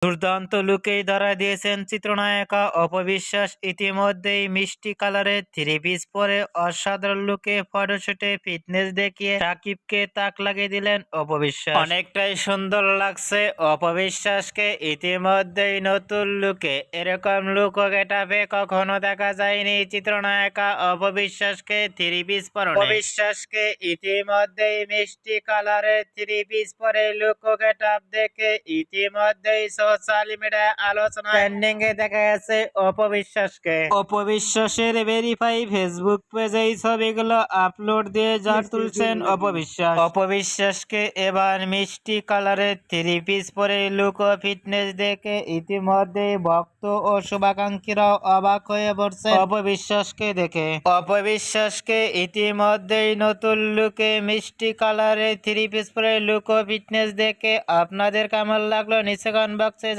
দুর্দান্ত লুকেই ধরা দিয়েছেন চিত্রনায়িকা অপবিশ্বাস। ইতিমধ্যেই মিষ্টি কালারের থ্রি পিস পরে অসাধারণ লুকে ফটোশুটে ফিটনেস দেখিয়ে সাকিবকে তাক লাগিয়ে দিলেন অপবিশ্বাস। অনেকটাই সুন্দর লাগছে অপবিশ্বাসকে। ইতিমধ্যেই নতুন লুকে এরকম লুক ও গেটআপে কখনো দেখা যায়নি চিত্রনায়িকা অপবিশ্বাসকে থ্রি পিস পরনে। অপবিশ্বাসকে ইতিমধ্যেই মিষ্টি কালারের থ্রি পিস পরে লুক ও গেটআপ দেখে ইতিমধ্যেই সোশ্যাল মিডিয়ায় আলোচনা ট্রেন্ডিং এ দেখা গেছে অপবিশ্বাসকে। অপবিশ্বাসের ভেরিফাই ফেসবুক পেজে এই ছবিগুলো আপলোড দিয়ে ঝড় তুলছেন অপবিশ্বাস। অপবিশ্বাসকে এবার মিষ্টি কালারের থ্রি পিস পরে লুক ও ফিটনেস দেখে ইতিমধ্যে ভক্ত ও শুভাকাঙ্ক্ষীরাও অবাক হয়ে পড়ছে অপবিশ্বাসকে দেখে। অপবিশ্বাসকে ইতিমধ্যেই নতুন লুকে মিষ্টি কালারের থ্রি পিস পরে লুক ও ফিটনেস দেখে আপনাদের কেমন লাগলো নিচে কমেন্ট বক্সে